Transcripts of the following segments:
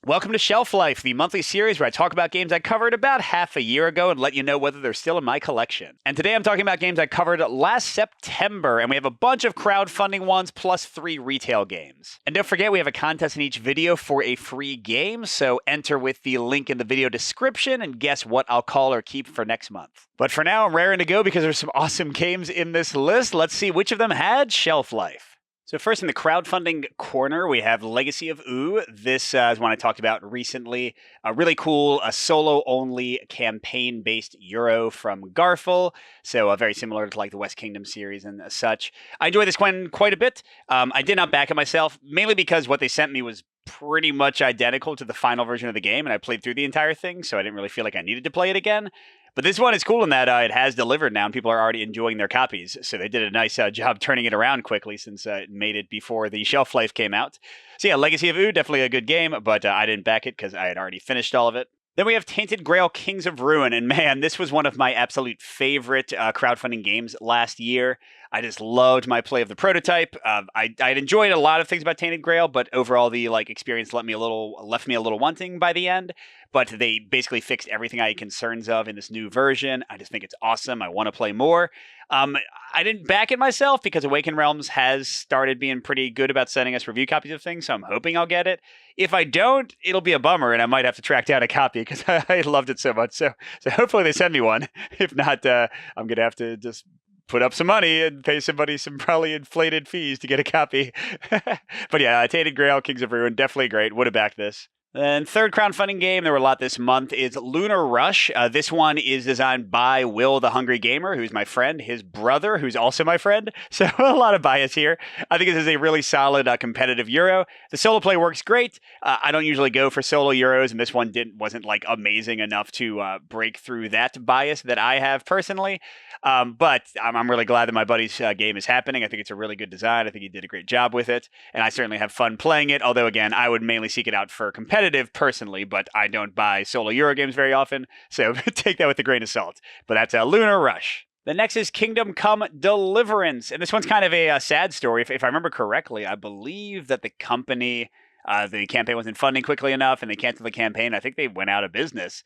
Welcome to Shelf Life, the monthly series where I talk about games I covered about half a year ago and let you know whether they're still in my collection. And today I'm talking about games I covered last September, and we have a bunch of crowdfunding ones plus 3 retail games. And don't forget, we have a contest in each video for a free game, so enter with the link in the video description and guess what I'll call or keep for next month. But for now, I'm raring to go because there's some awesome games in this list. Let's see which of them had Shelf Life. So first in the crowdfunding corner, we have Legacy of Ooh. This is one I talked about recently. A really cool, solo-only campaign-based Euro from Garful. So very similar to like the West Kingdom series and such. I enjoyed this one quite a bit. I did not back it myself, mainly because what they sent me was pretty much identical to the final version of the game, and I played through the entire thing, so I didn't really feel like I needed to play it again. But this one is cool in that it has delivered now, and people are already enjoying their copies. So they did a nice job turning it around quickly since it made it before the shelf life came out. So yeah, Legacy of Ooh, definitely a good game, but I didn't back it because I had already finished all of it. Then we have Tainted, Grail, Kings of Ruin, and man, this was one of my absolute favorite crowdfunding games last year. I just loved my play of the prototype. I'd enjoyed a lot of things about Tainted Grail, but overall the experience left me a little wanting by the end. But they basically fixed everything I had concerns of in this new version. I just think it's awesome. I want to play more. I didn't back it myself because Awakened Realms has started being pretty good about sending us review copies of things, so I'm hoping I'll get it. If I don't, it'll be a bummer, and I might have to track down a copy because I loved it so much. So hopefully they send me one. If not, I'm going to have to just put up some money and pay somebody some probably inflated fees to get a copy. But yeah, Tainted Grail, Kings of Ruin, definitely great. Would have backed this. And third crowdfunding game, there were a lot this month, is Lunar Rush. This one is designed by Will the Hungry Gamer, who's my friend, his brother, who's also my friend. So a lot of bias here. I think this is a really solid competitive Euro. The solo play works great. I don't usually go for solo Euros, and this one wasn't like amazing enough to break through that bias that I have personally. But I'm really glad that my buddy's game is happening. I think it's a really good design. I think he did a great job with it, and I certainly have fun playing it. Although, again, I would mainly seek it out for competitive personally, but I don't buy solo Euro games very often, so take that with a grain of salt. But that's Lunar Rush. The next is Kingdom Come Deliverance, and this one's kind of a sad story. If I remember correctly, I believe that the company, the campaign wasn't funding quickly enough, and they canceled the campaign. I think they went out of business.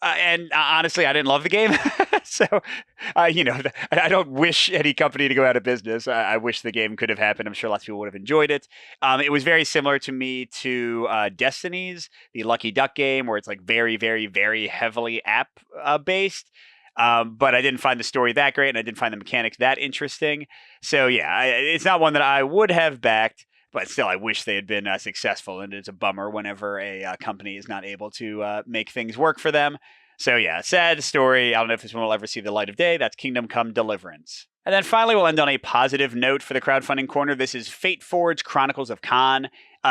And honestly, I didn't love the game. So, I don't wish any company to go out of business. I wish the game could have happened. I'm sure lots of people would have enjoyed it. It was very similar to me to Destiny's, the Lucky Duck game, where it's like very, very, very heavily app based. But I didn't find the story that great, and I didn't find the mechanics that interesting. So, yeah, it's not one that I would have backed. But still, I wish they had been successful, and it's a bummer whenever a company is not able to make things work for them. So yeah, sad story. I don't know if this one will ever see the light of day. That's Kingdom Come Deliverance. And then finally, we'll end on a positive note for the crowdfunding corner. This is Fateforge, Chronicles of Kaan.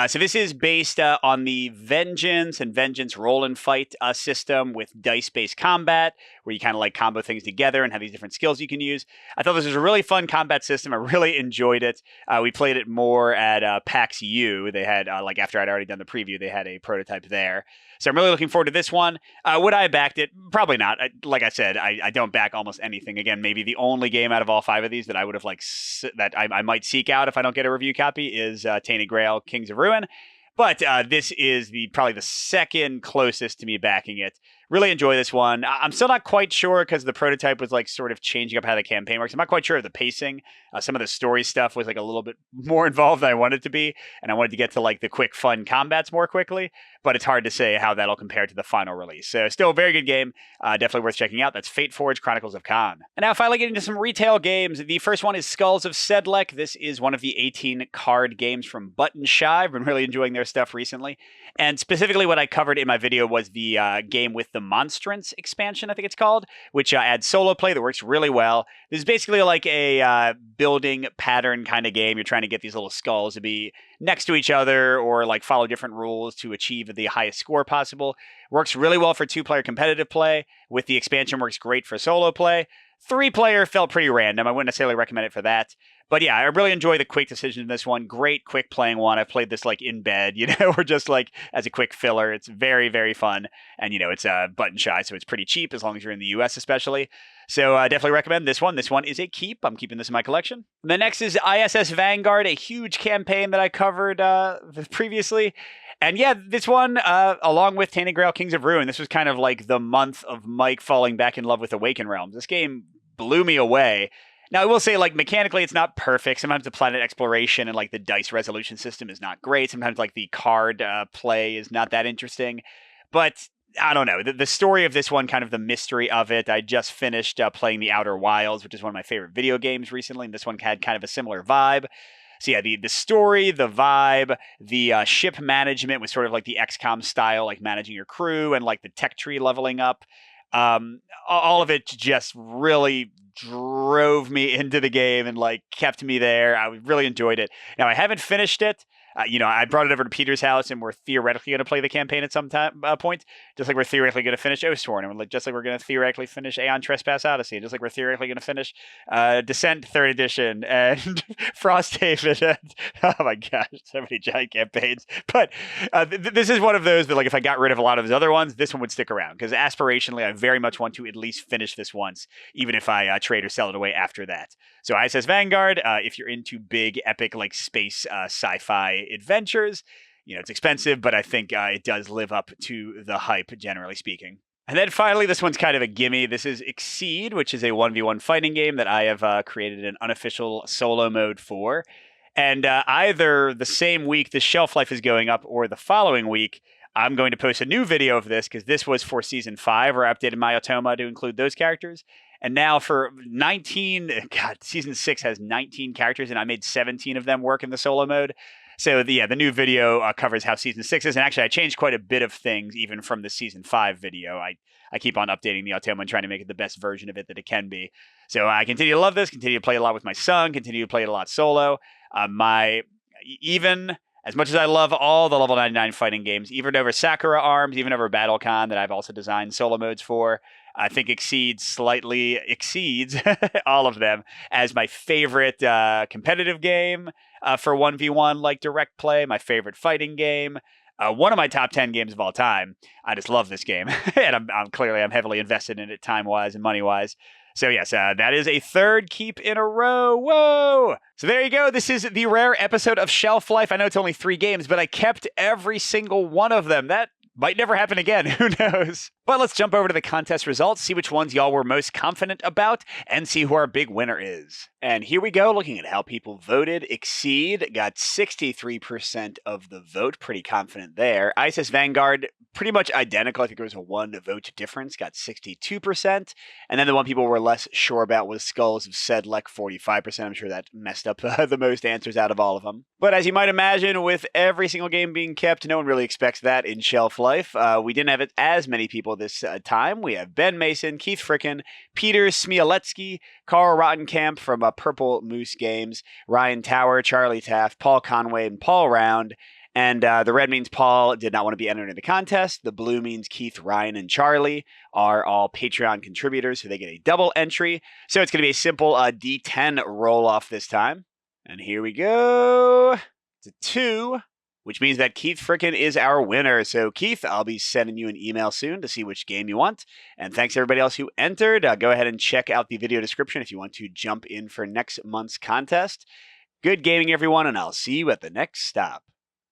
So this is based on the Vengeance and Vengeance roll and fight system with dice-based combat, where you kind of like combo things together and have these different skills you can use. I thought this was a really fun combat system. I really enjoyed it. We played it more at PAX U. They had, after I'd already done the preview, they had a prototype there. So I'm really looking forward to this one. Would I have backed it? Probably not. Like I said, I don't back almost anything. Again, maybe the only game out of all 5 of these that I would have that I might seek out if I don't get a review copy is Tainted Grail, Kings of Ruin. But this is probably the second closest to me backing it. Really enjoy this one. I'm still not quite sure because the prototype was sort of changing up how the campaign works. I'm not quite sure of the pacing. Some of the story stuff was a little bit more involved than I wanted it to be, and I wanted to get to the quick, fun combats more quickly. But it's hard to say how that'll compare to the final release. So still a very good game. Definitely worth checking out. That's Fateforge, Chronicles of Kaan. And now finally getting into some retail games. The first one is Skulls of Sedlec. This is one of the 18 card games from Button Shy. I've been really enjoying their stuff recently. And specifically what I covered in my video was the game with the Monstrance expansion, I think it's called, which adds solo play that works really well. This is basically like a building pattern kind of game. You're trying to get these little skulls to be next to each other or follow different rules to achieve the highest score possible. Works really well for 2-player competitive play. With the expansion, works great for solo play. 3-player felt pretty random. I wouldn't necessarily recommend it for that. But yeah, I really enjoy the quick decision in this one. Great quick playing one. I've played this in bed, or just as a quick filler. It's very, very fun. And, it's Button Shy, so it's pretty cheap as long as you're in the US especially. So definitely recommend this one. This one is a keep. I'm keeping this in my collection. The next is ISS Vanguard, a huge campaign that I covered previously. And yeah, this one, along with Tainted Grail Kings of Ruin, this was kind of like the month of Mike falling back in love with Awakened Realms. This game blew me away. Now, I will say, like, mechanically, it's not perfect. Sometimes the planet exploration and, like, the dice resolution system is not great. Sometimes, like, the card play is not that interesting. But I don't know. The story of this one, kind of the mystery of it. I just finished playing The Outer Wilds, which is one of my favorite video games recently. And this one had kind of a similar vibe. So yeah, the story, the vibe, the ship management was sort of like the XCOM style, like managing your crew and like the tech tree leveling up. All of it just really drove me into the game and like kept me there. I really enjoyed it. Now I haven't finished it. I brought it over to Peter's house, and we're theoretically going to play the campaign at some point, just like we're theoretically going to finish Oathsworn, and just like we're going to theoretically finish Aeon Trespass Odyssey, and just like we're theoretically going to finish Descent 3rd Edition and Frosthaven. And, oh my gosh, so many giant campaigns. But this is one of those that, like, if I got rid of a lot of his other ones, this one would stick around, because aspirationally, I very much want to at least finish this once, even if I trade or sell it away after that. So ISS Vanguard, if you're into big, epic, like space sci-fi adventures, it's expensive, but I think it does live up to the hype, generally speaking. And then finally, this one's kind of a gimme. This is Exceed, which is a 1v1 fighting game that I have created an unofficial solo mode for. And either the same week the shelf life is going up or the following week, I'm going to post a new video of this, because this was for Season 5, where I updated my Automa to include those characters. And now for 19, Season 6 has 19 characters, and I made 17 of them work in the solo mode. So the new video covers how Season 6 is. And actually, I changed quite a bit of things even from the Season 5 video. I keep on updating the Automa and trying to make it the best version of it that it can be. So I continue to love this, continue to play it a lot with my son, continue to play it a lot solo. Even as much as I love all the level 99 fighting games, even over Sakura Arms, even over Battle Kaan that I've also designed solo modes for, I think slightly exceeds all of them as my favorite competitive game for 1v1, like direct play, my favorite fighting game, one of my top 10 games of all time. I just love this game, and I'm heavily invested in it time-wise and money-wise. So yes, that is a third keep in a row. Whoa! So there you go. This is the rare episode of Shelf Life. I know it's only 3 games, but I kept every single one of them. That might never happen again. Who knows? But let's jump over to the contest results, see which ones y'all were most confident about, and see who our big winner is. And here we go, looking at how people voted. Exceed got 63% of the vote. Pretty confident there. ISS Vanguard, pretty much identical. I think there was a 1 vote difference. Got 62%. And then the one people were less sure about was Skulls of Sedlec, 45%. I'm sure that messed up the most answers out of all of them. But as you might imagine, with every single game being kept, no one really expects that in Shelf Life. We didn't have as many people this time. We have Ben Mason, Keith Frickin, Peter Smielewski, Carl Rottenkamp from Purple Moose Games, Ryan Tower, Charlie Taft, Paul Conway, and Paul Round. And the red means Paul did not want to be entered in the contest. The blue means Keith, Ryan, and Charlie are all Patreon contributors, so they get a double entry. So it's going to be a simple D10 roll-off this time. And here we go. It's a 2. Which means that Keith Frickin is our winner. So, Keith, I'll be sending you an email soon to see which game you want. And thanks to everybody else who entered. Go ahead and check out the video description if you want to jump in for next month's contest. Good gaming, everyone, and I'll see you at the next stop.